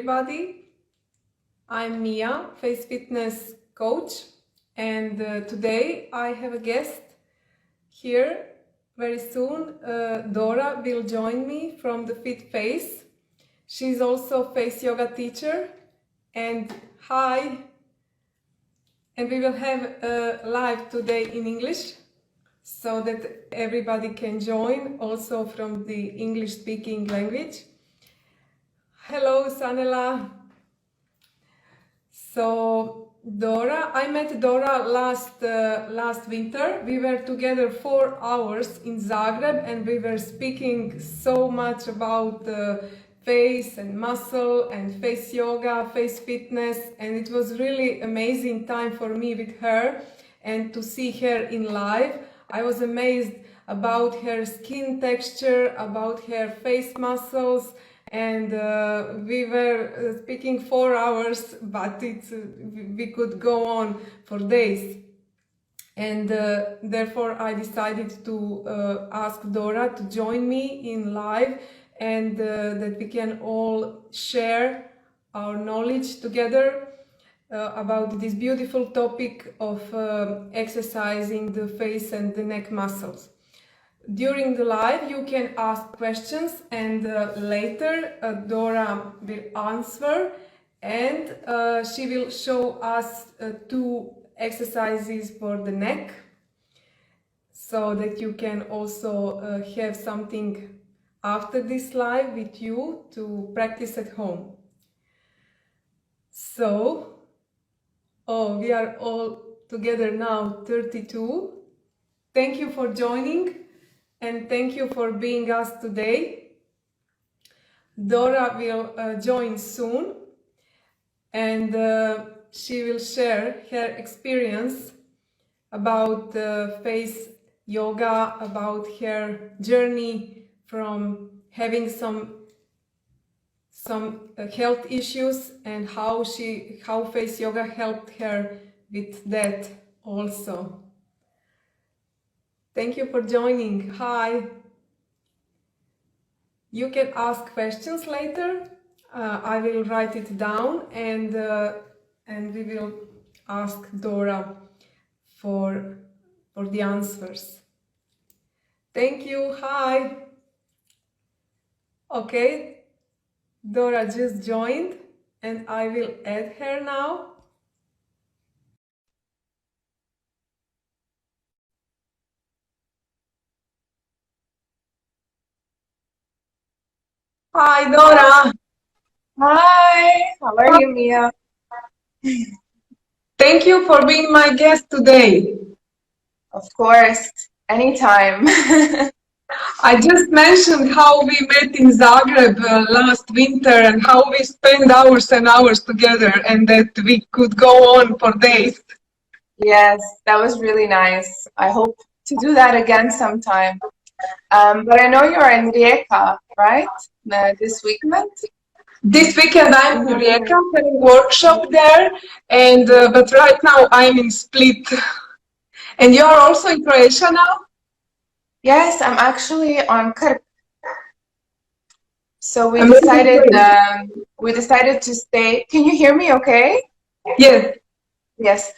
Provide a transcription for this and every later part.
everybody. I'm Mia, face fitness coach, and today I have a guest here. Very soon, Dora will join me from the Fit Face. She's also face yoga teacher, and hi. And we will have live today in English, so that everybody can join, also from the English-speaking language. Hello, Sanela. So Dora, I met Dora last winter. We were together 4 hours in Zagreb, and we were speaking so much about face and muscle and face yoga, face fitness, and it was really amazing time for me with her and to see her in live. I was amazed about her skin texture, about her face muscles, and we were speaking 4 hours, but we could go on for days. And therefore I decided to ask Dora to join me in live, and that we can all share our knowledge together about this beautiful topic of exercising the face and the neck muscles. During the live you can ask questions, and later Dora will answer, and she will show us 2 exercises for the neck, so that you can also have something after this live with you to practice at home. So, we are all together now, 32. Thank you for joining. And thank you for being us today. Dora will join soon, and she will share her experience about face yoga, about her journey from having some health issues, and how face yoga helped her with that also. Thank you for joining. Hi. You can ask questions later. I will write it down, and we will ask Dora for the answers. Thank you. Hi. Okay. Dora just joined, and I will add her now. Hi, Dora. Hi, how are you, Mia? Thank you for being my guest today. Of course, anytime. I just mentioned how we met in Zagreb last winter, and how we spent hours and hours together, and that we could go on for days. Yes, that was really nice. I hope to do that again sometime. But I know you're in Rijeka, right? This weekend? This weekend I'm in Rijeka, having a workshop there, and but right now I'm in Split. And you're also in Croatia now? Yes, I'm actually on Krk. So we decided to stay. Can you hear me okay? Yes. Yes.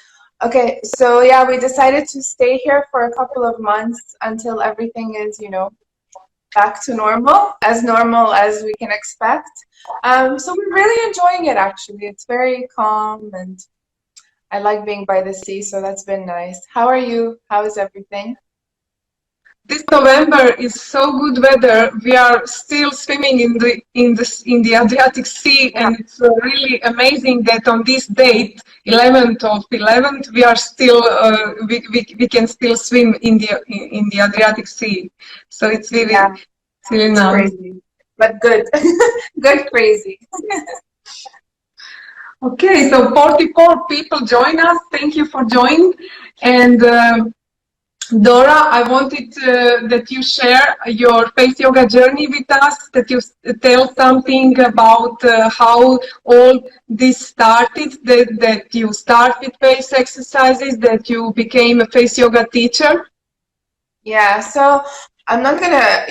Okay, so yeah, we decided to stay here for a couple of months until everything is, back to normal as we can expect. So we're really enjoying it, actually. It's very calm, and I like being by the sea, so that's been nice. How are you? How is everything? This November is so good weather. We are still swimming in the Adriatic Sea, and it's really amazing that on this date, 11th of 11th, we are still we can still swim in the Adriatic Sea. So it's really It's nice. Crazy, but good, good crazy. Okay, so 44 people join us. Thank you for joining. And Dora, I wanted that you share your face yoga journey with us, that you tell something about how all this started, that you start with face exercises, that you became a face yoga teacher. Yeah, so I'm not gonna,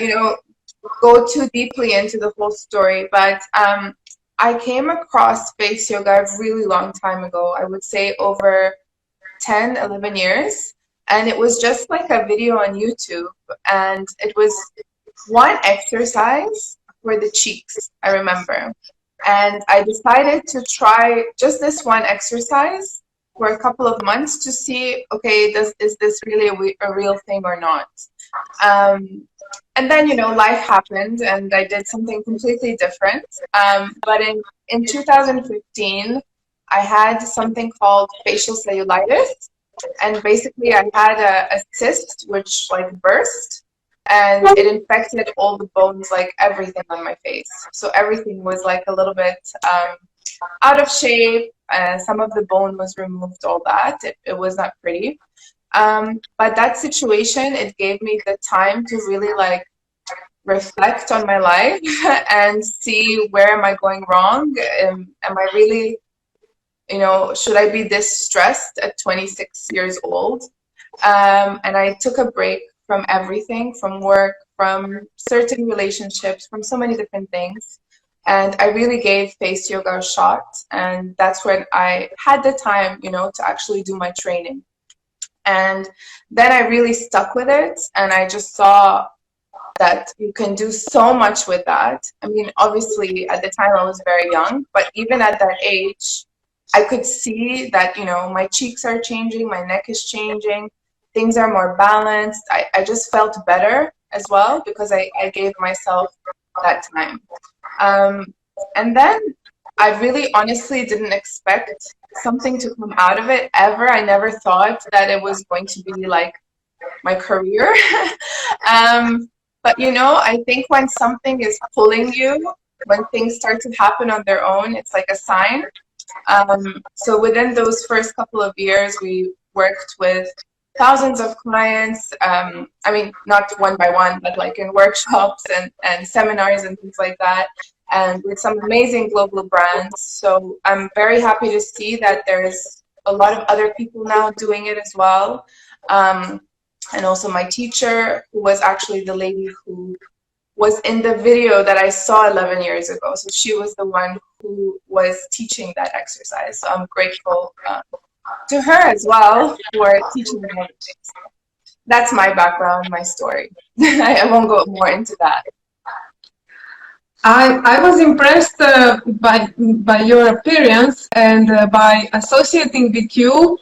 go too deeply into the whole story, but I came across face yoga a really long time ago. I would say over 10, 11 years. And it was just like a video on YouTube. And it was one exercise for the cheeks, I remember. And I decided to try just this one exercise for a couple of months to see, okay, is this really a real thing or not? Um, and then, life happened and I did something completely different. But in 2015, I had something called facial cellulitis. And basically, I had a cyst which like burst and it infected all the bones, like everything on my face. So everything was like a little bit out of shape. Some of the bone was removed, all that. It was not pretty. But that situation, it gave me the time to really like reflect on my life and see where am I going wrong? Am I really, should I be this stressed at 26 years old? And I took a break from everything, from work, from certain relationships, from so many different things. And I really gave face yoga a shot. And that's when I had the time, to actually do my training. And then I really stuck with it. And I just saw that you can do so much with that. I mean, obviously, at the time I was very young, but even at that age, I could see that, my cheeks are changing, my neck is changing, things are more balanced. I just felt better as well because I gave myself that time. And then I really honestly didn't expect something to come out of it ever. I never thought that it was going to be like my career. But I think when something is pulling you, when things start to happen on their own, it's like a sign. So within those first couple of years, we worked with thousands of clients. I mean, not one by one, but like in workshops and seminars and things like that, and with some amazing global brands. So I'm very happy to see that there's a lot of other people now doing it as well. And also my teacher, who was actually the lady who was in the video that I saw 11 years ago. So she was the one who was teaching that exercise. So I'm grateful to her as well for teaching me everything. That's my background, my story. I won't go more into that. I was impressed by your appearance and by associating with you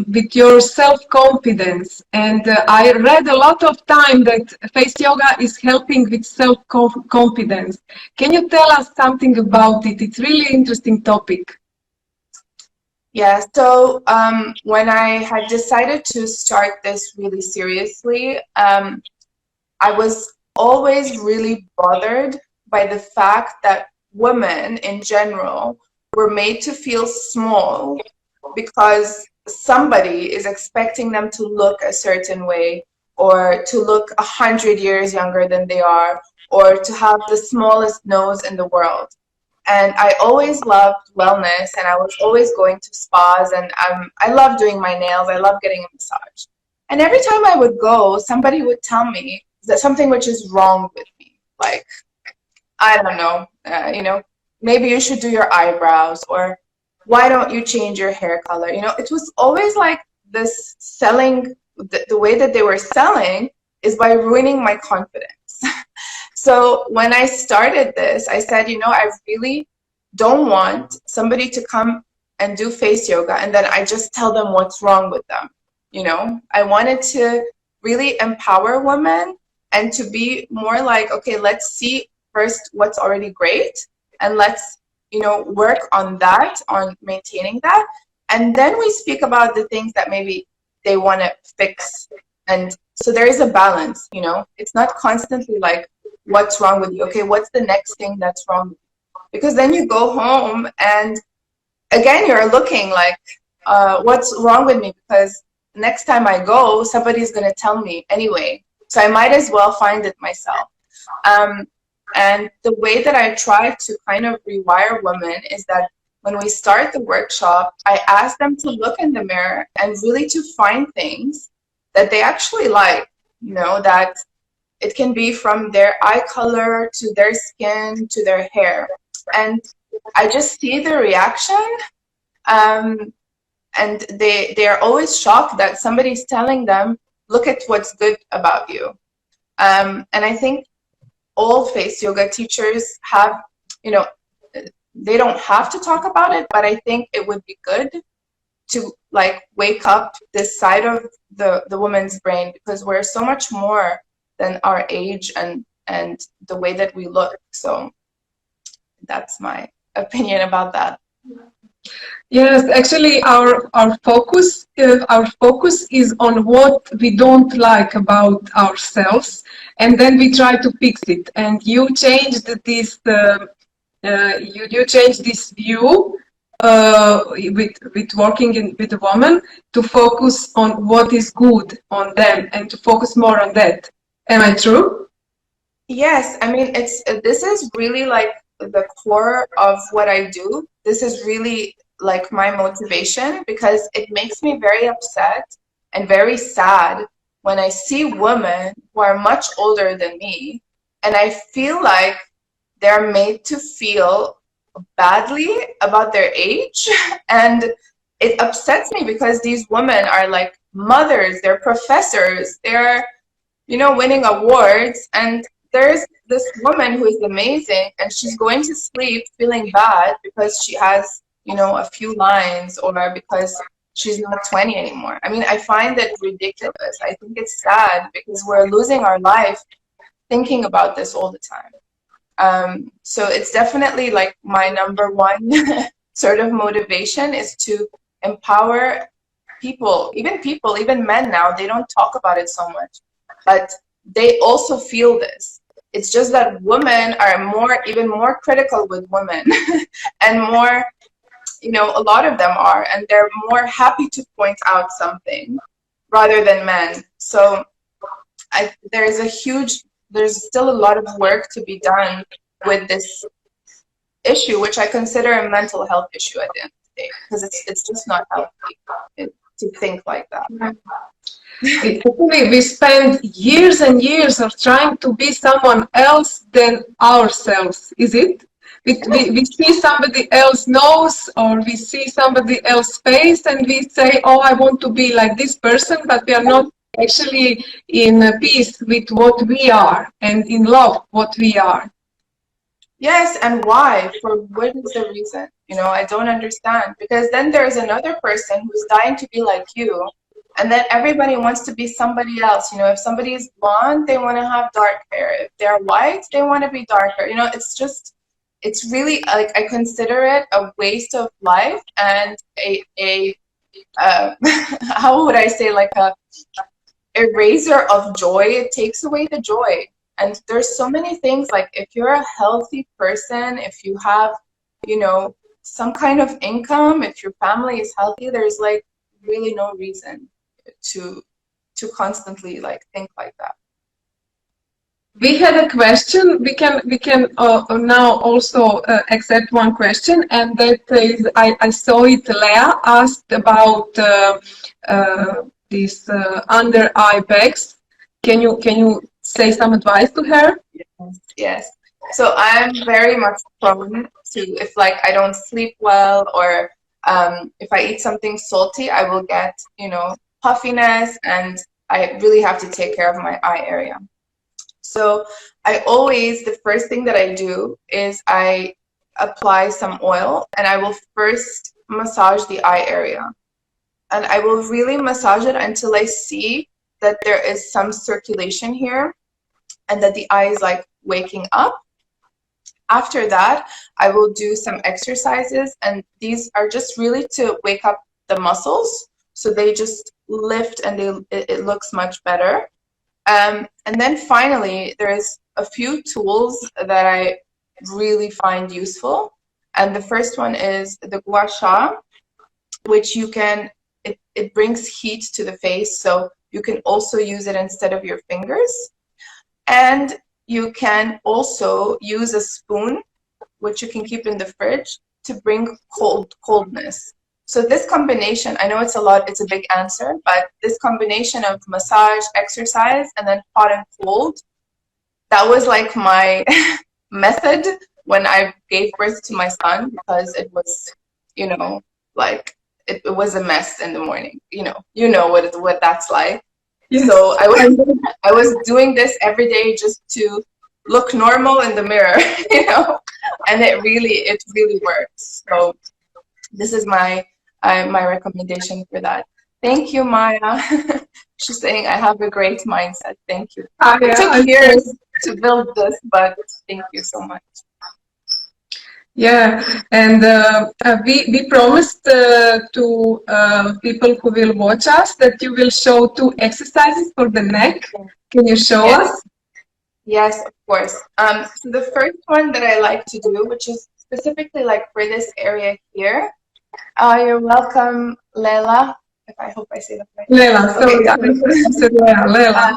with your self-confidence. And I read a lot of time that face yoga is helping with self-confidence. Can you tell us something about it? It's really interesting topic. Yeah, so when I had decided to start this really seriously, I was always really bothered by the fact that women in general were made to feel small because somebody is expecting them to look a certain way or to look 100 years younger than they are or to have the smallest nose in the world. And I always loved wellness and I was always going to spas and I love doing my nails. I love getting a massage. And every time I would go, somebody would tell me that something which is wrong with me. Like, I don't know, maybe you should do your eyebrows or why don't you change your hair color? It was always like this selling, the way that they were selling is by ruining my confidence. So when I started this, I said, I really don't want somebody to come and do face yoga and then I just tell them what's wrong with them. I wanted to really empower women and to be more like, okay, let's see first what's already great and let's, work on that, on maintaining that. And then we speak about the things that maybe they want to fix. And so there is a balance, it's not constantly like, what's wrong with you? Okay, what's the next thing that's wrong with you? Because then you go home and again, you're looking like, what's wrong with me? Because next time I go, somebody's going to tell me anyway. So I might as well find it myself. And the way that I try to kind of rewire women is that when we start the workshop, I ask them to look in the mirror and really to find things that they actually like, that it can be from their eye color to their skin to their hair. and I just see the reaction, and they are always shocked that somebody's telling them, look at what's good about you. And I think all face yoga teachers have, you know, they don't have to talk about it, but I think it would be good to like wake up this side of the woman's brain, because we're so much more than our age and the way that we look. So that's my opinion about that. Yes, actually, our focus is on what we don't like about ourselves, and then we try to fix it. And you changed this you changed this view with working with a woman to focus on what is good on them and to focus more on that. Am I true? Yes, I mean, this is really like the core of what I do. This is really like my motivation, because it makes me very upset and very sad when I see women who are much older than me, and I feel like they're made to feel badly about their age. And it upsets me because these women are like mothers, they're professors, they're, you know, winning awards, and there's this woman who is amazing, and she's going to sleep feeling bad because she has, you know, a few lines, or because she's not 20 anymore. I mean, I find it ridiculous. I think it's sad because we're losing our life thinking about this all the time. So it's definitely like my number one sort of motivation is to empower people, even men now, they don't talk about it so much, but they also feel this. It's just that women are even more critical with women and more, you know, a lot of them are, and they're more happy to point out something rather than men. So there's still a lot of work to be done with this issue, which I consider a mental health issue at the end of the day, because it's just not healthy to think like that. Actually, we spend years and years of trying to be someone else than ourselves, is it? We see somebody else's nose, or we see somebody else's face, and we say, oh, I want to be like this person, but we are not actually in peace with what we are and in love what we are. Yes, and why? For what is the reason? You know, I don't understand. Because then there's another person who's dying to be like you, and then everybody wants to be somebody else. You know, if somebody is blonde, they want to have dark hair. If they're white, they want to be darker. You know, it's really like, I consider it a waste of life, and how would I say, like a eraser of joy. It takes away the joy. And there's so many things, like if you're a healthy person, if you have, you know, some kind of income, if your family is healthy, there's like really no reason to constantly like think like that. We had a question. We can now also accept one question, and that is, I saw it. Leah asked about these under eye bags. Can you say some advice to her? Yes. So I'm very much prone to, if like I don't sleep well, or if I eat something salty, I will get, you know, puffiness, and I really have to take care of my eye area. So the first thing that I do is I apply some oil, and I will first massage the eye area. And I will really massage it until I see that there is some circulation here and that the eye is like waking up. After that, I will do some exercises, and these are just really to wake up the muscles, so they just lift, and it looks much better. And then finally, there's a few tools that I really find useful. And the first one is the gua sha, which it brings heat to the face, so you can also use it instead of your fingers. And you can also use a spoon, which you can keep in the fridge, to bring coldness. So this combination, I know it's a big answer, but this combination of massage, exercise, and then hot and cold, that was like my method when I gave birth to my son because it was, you know, like it was a mess in the morning. You know what that's like. Yes. So I was doing this every day just to look normal in the mirror, and it really works. So this is my recommendation for that. Thank you, Maya. She's saying I have a great mindset. Thank you. It took years to build this, but thank you so much. Yeah, and we promised to people who will watch us that you will show 2 exercises for the neck. Can you show us? Yes, of course. So the first one that I like to do, which is specifically like for this area here, you're welcome, Lela. If I hope I say that right. Lela, sorry, I said Lela.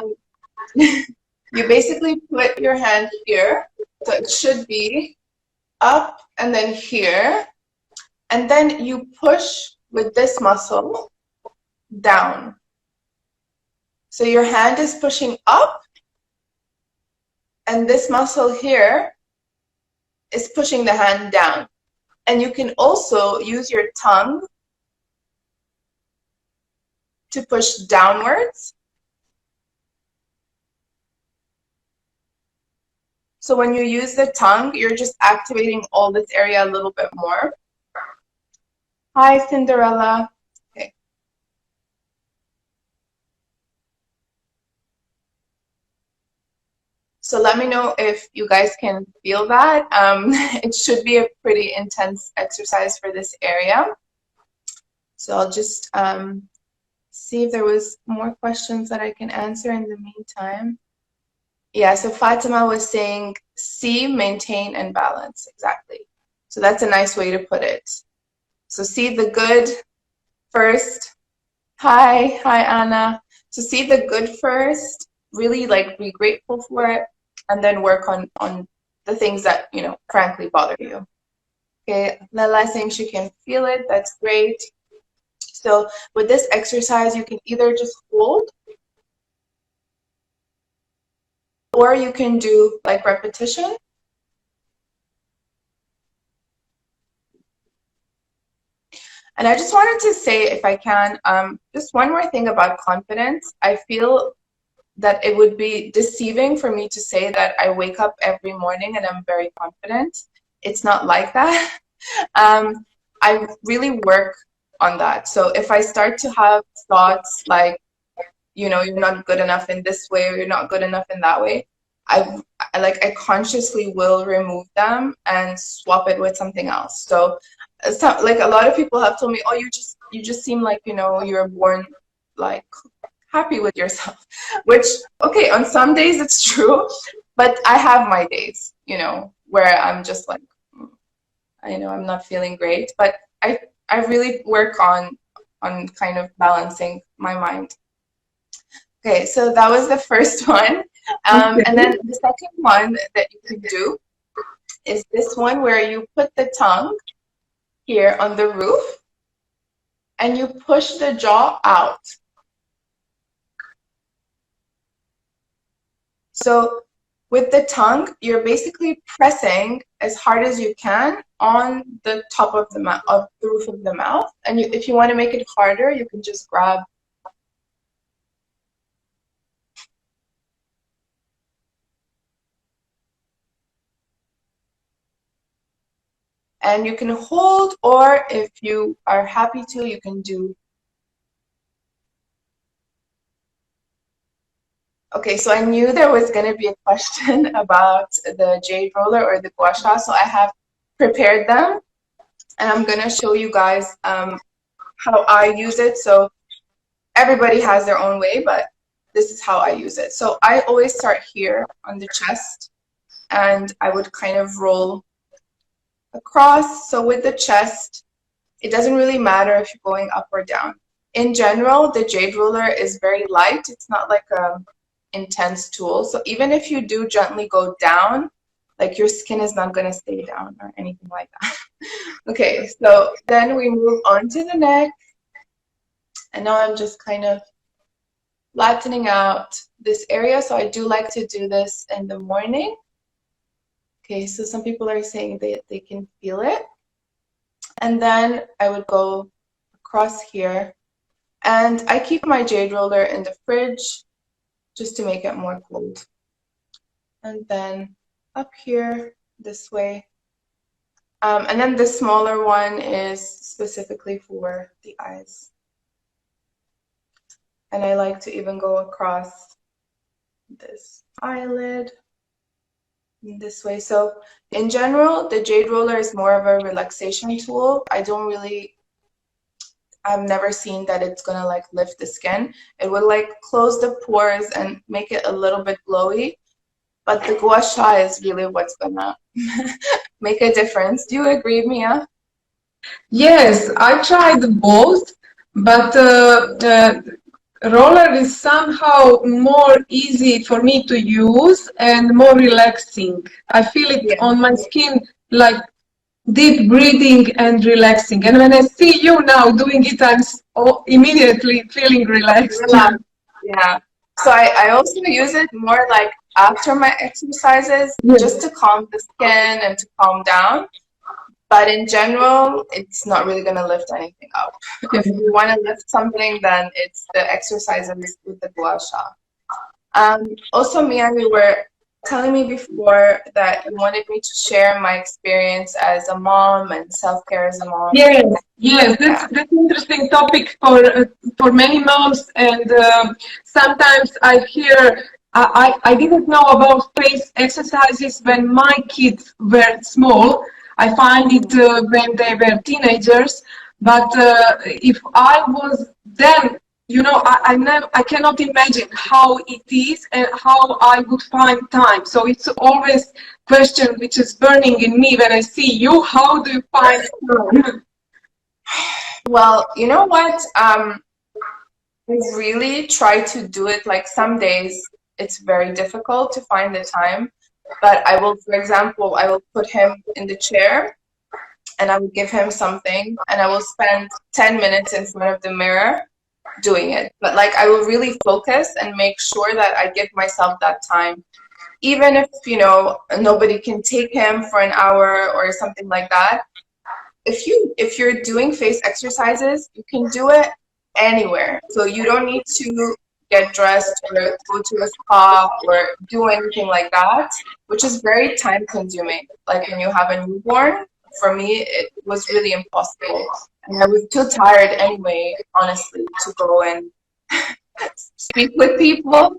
You basically put your hand here, so it should be up and then here, and then you push with this muscle down. So your hand is pushing up, and this muscle here is pushing the hand down. And you can also use your tongue to push downwards. So when you use the tongue, you're just activating all this area a little bit more. Hi, Cinderella. Okay. So let me know if you guys can feel that. It should be a pretty intense exercise for this area. So I'll just see if there was more questions that I can answer in the meantime. Yeah, so Fatima was saying, see, maintain, and balance. Exactly. So that's a nice way to put it. So see the good first. Hi, Anna. So see the good first, really like be grateful for it, and then work on the things that, frankly bother you. Okay, Lala saying she can feel it. That's great. So with this exercise, you can either just hold, or you can do like repetition. And I just wanted to say, if I can, just one more thing about confidence. I feel that it would be deceiving for me to say that I wake up every morning and I'm very confident. It's not like that. I really work on that. So if I start to have thoughts like, you're not good enough in this way, or you're not good enough in that way, I consciously will remove them and swap it with something else. So like a lot of people have told me, oh, you just seem like, you're born like happy with yourself, which, okay, on some days it's true, but I have my days, where I'm just like, I'm not feeling great, but I really work on kind of balancing my mind. Okay, so that was the first one. And then the second one that you can do is this one where you put the tongue here on the roof and you push the jaw out. So with the tongue, you're basically pressing as hard as you can on the top of the mouth, of the roof of the mouth. And if you want to make it harder, you can just grab. And you can hold, or if you are happy to, you can do. Okay, so I knew there was going to be a question about the jade roller or the gua sha, so I have prepared them, and I'm going to show you guys how I use it. So everybody has their own way, but this is how I use it. So I always start here on the chest, and I would kind of roll across. So with the chest, it doesn't really matter if you're going up or down. In general, the jade roller is very light. It's not like a intense tool. So even if you do gently go down, like your skin is not going to stay down or anything like that. Okay, so then we move on to the neck. And now I'm just kind of flattening out this area. So I do like to do this in the morning. Okay, so some people are saying they can feel it. And then I would go across here. And I keep my jade roller in the fridge just to make it more cold. And then up here this way. And then the smaller one is specifically for the eyes. And I like to even go across this eyelid in this way. So in general, the jade roller is more of a relaxation tool. I've never seen that it's gonna like lift the skin. It would like close the pores and make it a little bit glowy. But the gua sha is really what's gonna make a difference. Do you agree, Mia? Yes, I tried both, but roller is somehow more easy for me to use and more relaxing. I feel it on my skin like deep breathing and relaxing. And when I see you now doing it, I'm immediately feeling relaxed. Yeah. So I also use it more like after my exercises, just to calm the skin and to calm down. But in general, it's not really going to lift anything up. If you want to lift something, then it's the exercises with the gua sha. Also, Mia, you were telling me before that you wanted me to share my experience as a mom and self-care as a mom. Yes, that's an interesting topic for many moms, and sometimes I hear I didn't know about face exercises when my kids were small. I find it when they were teenagers, but if I was then, I cannot imagine how it is and how I would find time. So it's always question which is burning in me when I see you. How do you find time? Well, you know what? I really try to do it. Like some days it's very difficult to find the time, but I will, for example, I will put him in the chair and I will give him something and I will spend 10 minutes in front of the mirror doing it. But like I will really focus and make sure that I give myself that time. Even if, nobody can take him for an hour or something like that. If you're doing face exercises, you can do it anywhere. So you don't need to get dressed or go to a spa or do anything like that, which is very time consuming. Like when you have a newborn, for me, it was really impossible. And I was too tired anyway, honestly, to go and speak with people.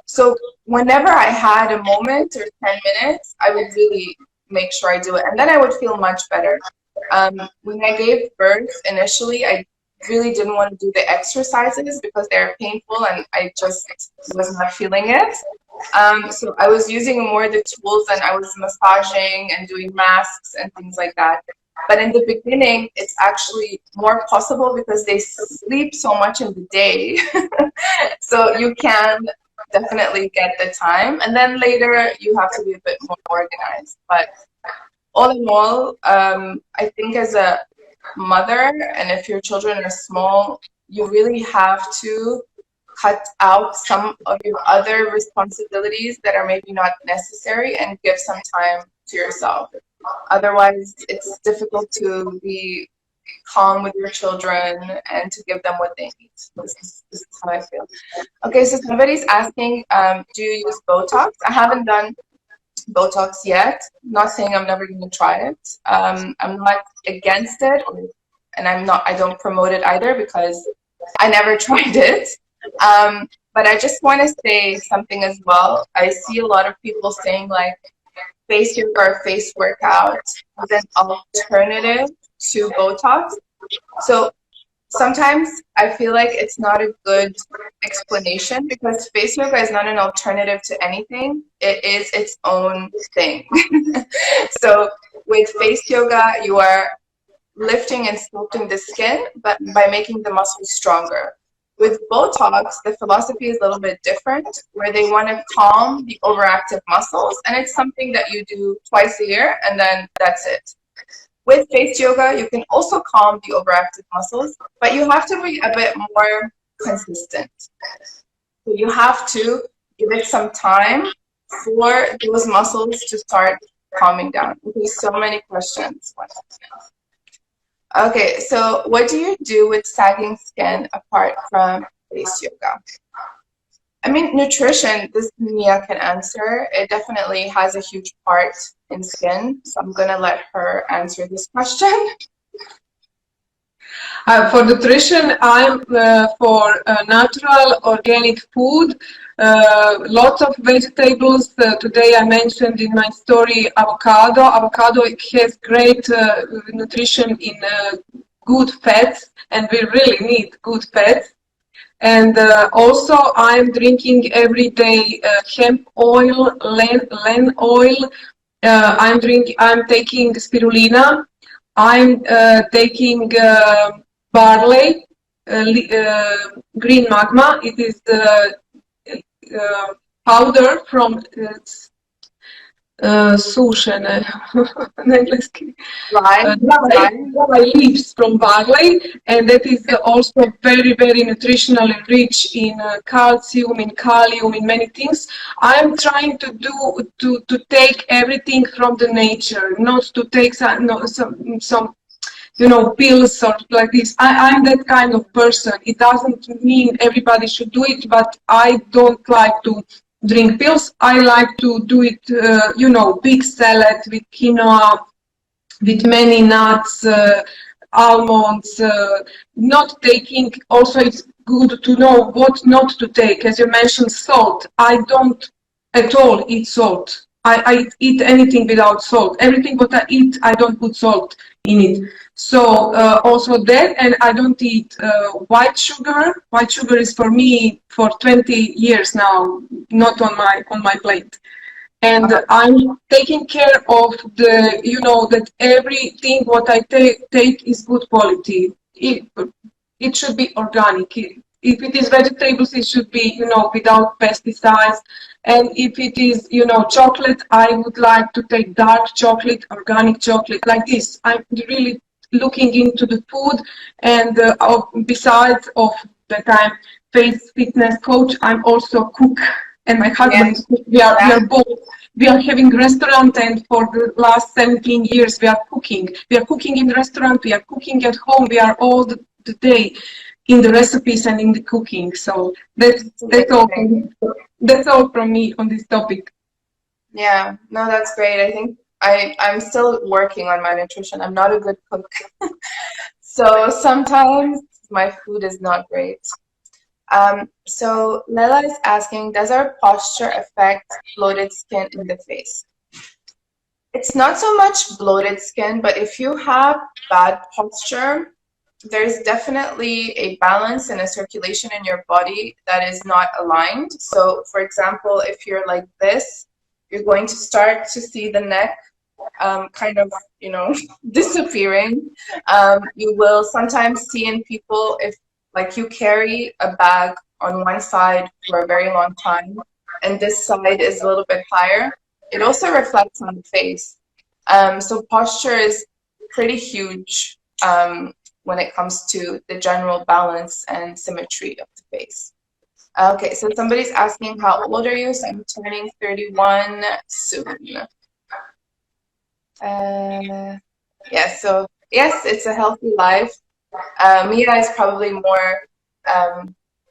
So whenever I had a moment or 10 minutes, I would really make sure I do it. And then I would feel much better. When I gave birth initially, I really didn't want to do the exercises because they're painful and I just was not feeling it. So I was using more the tools and I was massaging and doing masks and things like that. But in the beginning, it's actually more possible because they sleep so much in the day. So you can definitely get the time. And then later, you have to be a bit more organized. But all in all, I think as a mother, and if your children are small, you really have to cut out some of your other responsibilities that are maybe not necessary and give some time to yourself. Otherwise, it's difficult to be calm with your children and to give them what they need. This is how I feel. Okay, so somebody's asking, do you use Botox? I haven't done Botox yet. Not saying I'm never going to try it. I'm not against it, and I don't promote it either because I never tried it. But I just want to say something as well. I see a lot of people saying like face yoga or face workout is an alternative to Botox. So sometimes I feel like it's not a good explanation because face yoga is not an alternative to anything. It is its own thing. So with face yoga, you are lifting and sculpting the skin, but by making the muscles stronger. With Botox, the philosophy is a little bit different, where they want to calm the overactive muscles, and it's something that you do twice a year, and then that's it. With face yoga, you can also calm the overactive muscles, but you have to be a bit more consistent. So you have to give it some time for those muscles to start calming down? Okay, so many questions. Okay, so what do you do with sagging skin apart from face yoga? I mean, nutrition, this Mia can answer. It definitely has a huge part in skin. So I'm gonna let her answer this question. For nutrition, I'm for natural organic food. Lots of vegetables. Today I mentioned in my story avocado. Avocado has great nutrition in good fats, and we really need good fats. And also, I'm drinking every day hemp oil, len oil. I'm taking spirulina. I'm taking barley, green magma. It is powder from sušene, na engleski, dry leaves from barley, and that is also very, very nutritionally rich in calcium, in kalium, in many things. I'm trying to take everything from the nature, not to take some pills or like this. I'm that kind of person. It doesn't mean everybody should do it, but I don't like to drink pills. I like to do it, big salad with quinoa, with many nuts, almonds, not taking, also it's good to know what not to take. As you mentioned, salt. I don't at all eat salt. I eat anything without salt. Everything what I eat, I don't put salt in it. So also that, and I don't eat white sugar. White sugar is for me for 20 years now, not on my plate. And I'm taking care of that everything what I take is good quality. It should be organic. If it is vegetables, it should be, without pesticides. And if it is, chocolate, I would like to take dark chocolate, organic chocolate, like this. I'm really looking into the food, and besides of that I'm face fitness coach, I'm also cook, and my husband. Yes. We are both. We are having restaurant, and for the last 17 years we are cooking. We are cooking in the restaurant. We are cooking at home. We are all the day in the recipes and in the cooking. So that's all. That's all from me on this topic. Yeah, no, that's great. I think I'm still working on my nutrition. I'm not a good cook. So sometimes my food is not great. So Lela is asking, does our posture affect bloated skin in the face? It's not so much bloated skin, but if you have bad posture, there's definitely a balance and a circulation in your body that is not aligned. So for example, if you're like this, you're going to start to see the neck kind of, disappearing. You will sometimes see in people, if like you carry a bag on one side for a very long time, and this side is a little bit higher, it also reflects on the face. So posture is pretty huge when it comes to the general balance and symmetry of the face. Okay, so somebody's asking, how old are you? So I'm turning 31 soon. Yeah, so yes, it's a healthy life. Mia is probably more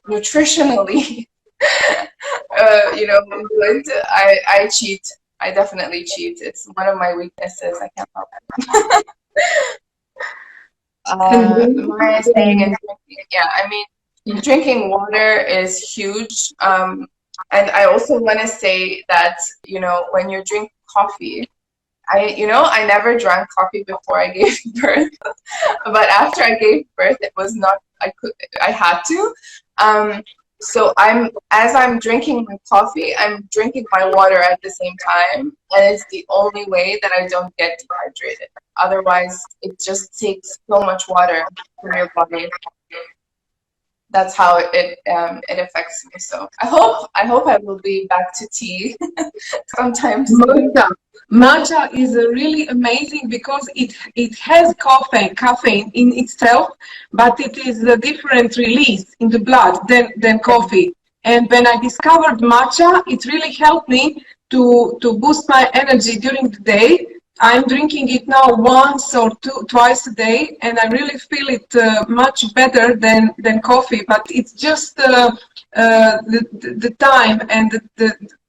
nutritionally, good. I cheat. I definitely cheat. It's one of my weaknesses. I can't help it. Maya is saying, and drinking. Yeah, I mean, drinking water is huge. And I also want to say that, when you drink coffee, I never drank coffee before I gave birth, but after I gave birth, it was not, I had to. So as I'm drinking my coffee, I'm drinking my water at the same time, and it's the only way that I don't get dehydrated. Otherwise, it just takes so much water from your body. That's how it affects me. So I hope I will be back to tea sometime soon. Matcha is really amazing because it has caffeine in itself, but it is a different release in the blood than coffee. And when I discovered matcha, it really helped me to boost my energy during the day. I'm drinking it now once or twice a day, and I really feel it much better than coffee. But it's just the time and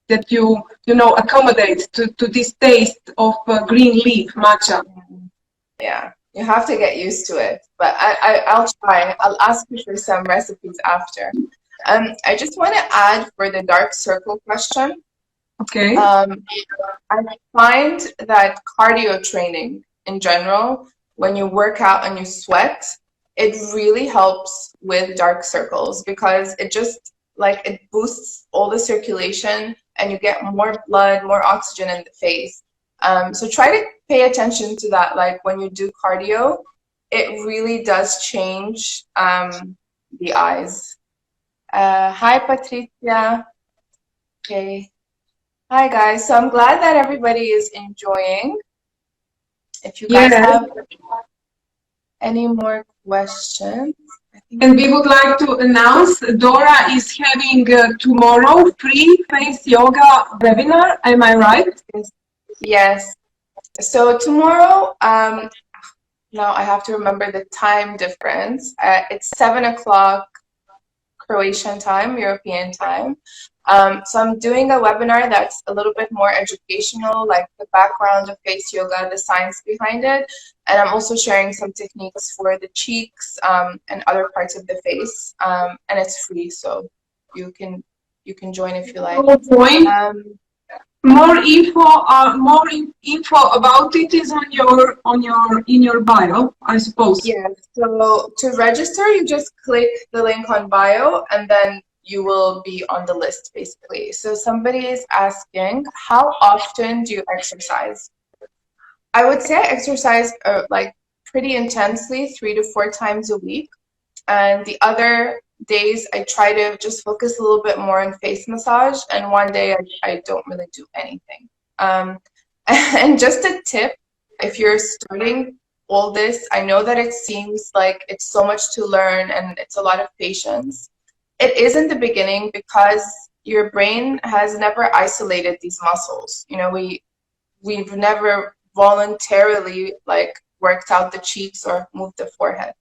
that you know accommodate to this taste of green leaf matcha. Yeah, you have to get used to it. But I'll try. I'll ask you for some recipes after. I just want to add for the dark circle question. Okay. I find that cardio training in general, when you work out and you sweat, it really helps with dark circles because it just like it boosts all the circulation and you get more blood, more oxygen in the face. So try to pay attention to that. Like when you do cardio, it really does change the eyes. Hi, Patricia. Okay. Hi, guys. So I'm glad that everybody is enjoying. If you guys have any more questions. And we would like to announce Dora is having tomorrow free face yoga webinar. Am I right? Yes. So tomorrow, now I have to remember the time difference. It's 7 o'clock Croatian time, European time. So I'm doing a webinar that's a little bit more educational, like the background of face yoga, the science behind it. And I'm also sharing some techniques for the cheeks and other parts of the face. And it's free, so you can join if you like. More info about it is in your bio, I suppose. Yeah. So to register, you just click the link on bio, and then you will be on the list, basically. So somebody is asking, how often do you exercise? I would say I exercise like pretty intensely, 3 to 4 times a week. And the other days, I try to just focus a little bit more on face massage. And one day, I don't really do anything. And just a tip, if you're starting all this, I know that it seems like it's so much to learn and it's a lot of patience. It is in the beginning because your brain has never isolated these muscles. You know, we've never voluntarily like worked out the cheeks or moved the forehead.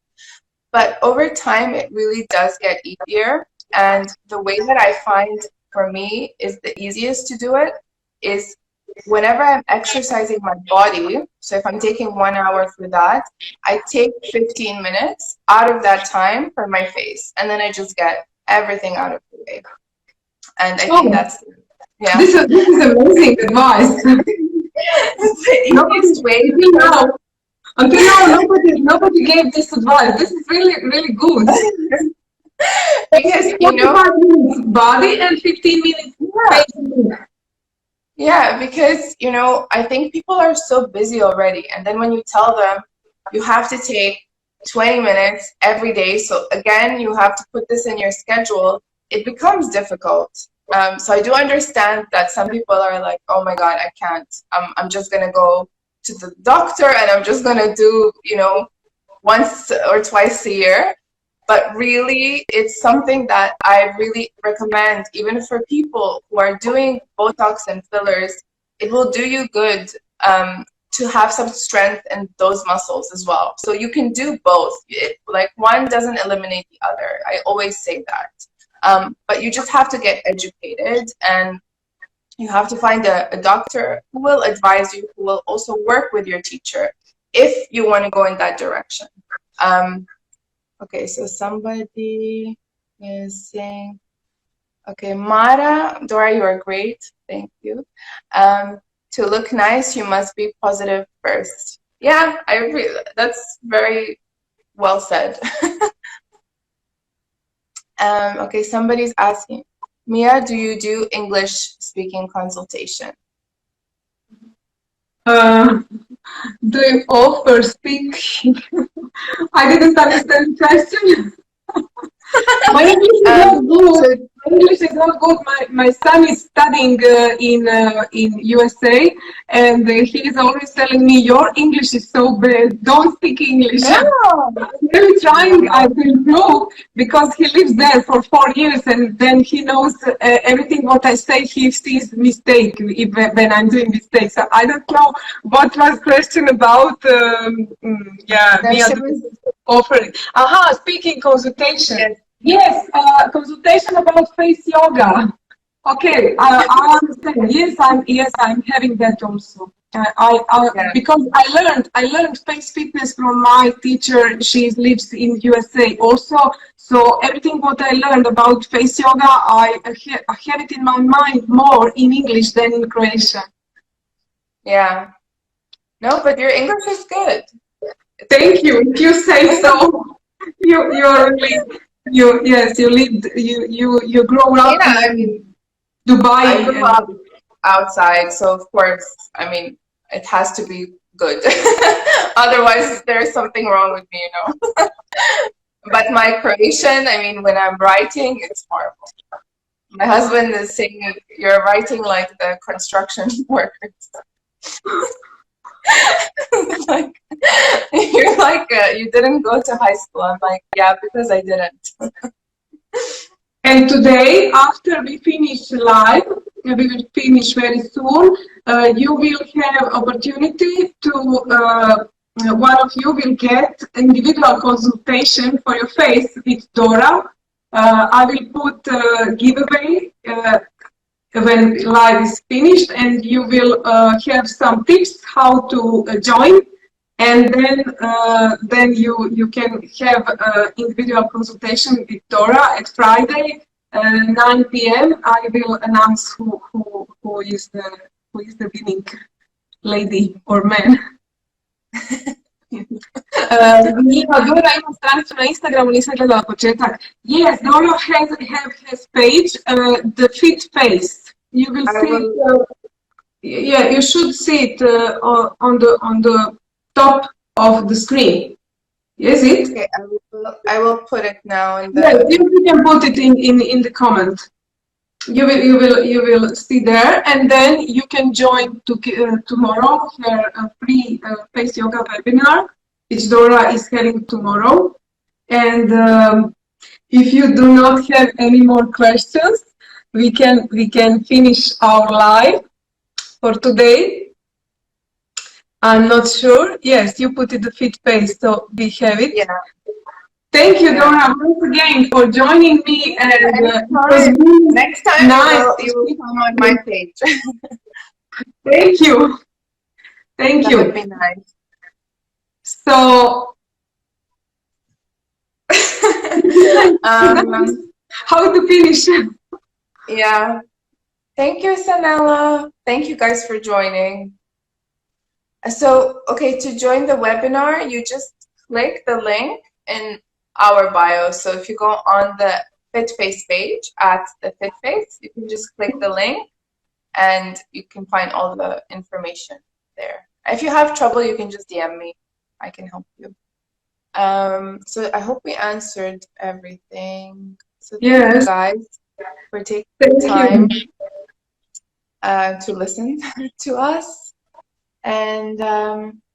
But over time, it really does get easier. And the way that I find for me is the easiest to do it is whenever I'm exercising my body. So if I'm taking 1 hour for that, I take 15 minutes out of that time for my face. And then I just get everything out of the way. And I think that's, yeah. This is amazing advice. The easiest way. Until now, nobody gave this advice. This is really good. Because, you know, 45 minutes body and 15 minutes face. Yeah, because, you know, I think people are so busy already. And then when you tell them you have to take 20 minutes every day, so again, you have to put this in your schedule, it becomes difficult. So I do understand that some people are like, oh my God, I can't. I'm just going to go to the doctor and I'm just going to do, you know, once or twice a year. But really, it's something that I really recommend, even for people who are doing Botox and fillers. It will do you good to have some strength in those muscles as well. So you can do both. Like one doesn't eliminate the other. I always say that. But you just have to get educated, and you have to find a doctor who will advise you, who will also work with your teacher if you want to go in that direction. Okay, so somebody is saying, okay, Mara, Dora, you are great. Thank you. To look nice, you must be positive first. Yeah, that's very well said. Okay, somebody's asking, Mia, do you do English speaking consultation? Do you offer speaking? I didn't understand the question. My English is not good. So My English is not good. My son is studying in USA, and he is always telling me, "Your English is so bad. Don't speak English." no, I'm really trying no, to improve because he lives there for 4 years, and then he knows everything what I say. He sees mistake when I'm doing mistakes. So I don't know what was question about. Yeah, no, me she was, offering. Aha, speaking consultation. yes, Yes, consultation about face yoga. Okay, I understand. Yes, I'm having that also. yeah, Because I learned face fitness from my teacher. She lives in USA also. So everything what I learned about face yoga, I have it in my mind more in English than in Croatian. yeah. No, but your English is good. It's Thank good. you. If you say so, you're really you lived you grow up Yeah, I in mean, I Dubai grew and up outside, so of course, I mean, it has to be good. Otherwise, there's something wrong with me, you know. But my Croatian, I mean, when I'm writing, it's horrible. My husband is saying, "You're writing like the construction workers." Like, you're like, you didn't go to high school. I'm like, yeah, because I didn't. And today, after we finish live, we will finish very soon. You will have opportunity to one of you will get individual consultation for your face with Dora. I will put giveaway when live is finished, and you will have some tips how to join, and then you can have individual consultation with Dora at Friday 9 p.m. I will announce who is the winning lady or man. Dora ima stranicu na Instagramu, nisam gledala početak. Yes, Dora has page, the fit face. You will I see it, will, yeah, you should see it on the top of the screen. Is it? okay, I will put it now in Yes, the, you can put it in the comment. You will see there, and then you can join tomorrow her free face yoga webinar, which Dora is having tomorrow. And if you do not have any more questions, we can finish our live for today. I'm not sure. Yes, you put it the fit face, so we have it. yeah. Thank you, Yeah. Dora, once again for joining me, and it was Anytime. really Next time nice. you will come on my page. Thank you. Thank That you. would be nice. So, Um, how to finish? yeah. Thank you, Sanella. Thank you guys for joining. So, okay, to join the webinar, you just click the link in our bio. So if you go on the FitFace page at the FitFace, you can just click the link and you can find all the information there. If you have trouble, you can just DM me. I can help you. So I hope we answered everything. So thank you Yes. guys for taking Thank the time you. to listen to us. And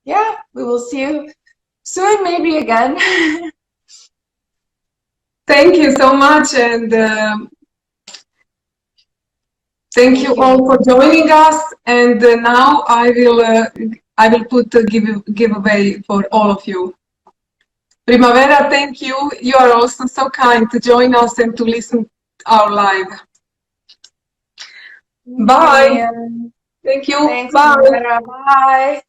yeah, we will see you soon, maybe again. Thank you so much, and thank you all for joining us. And now I will put a giveaway for all of you. Primavera, thank you. You are also so kind to join us and to listen our live. Bye. Thank you. Thanks, Bye. Primavera. Bye.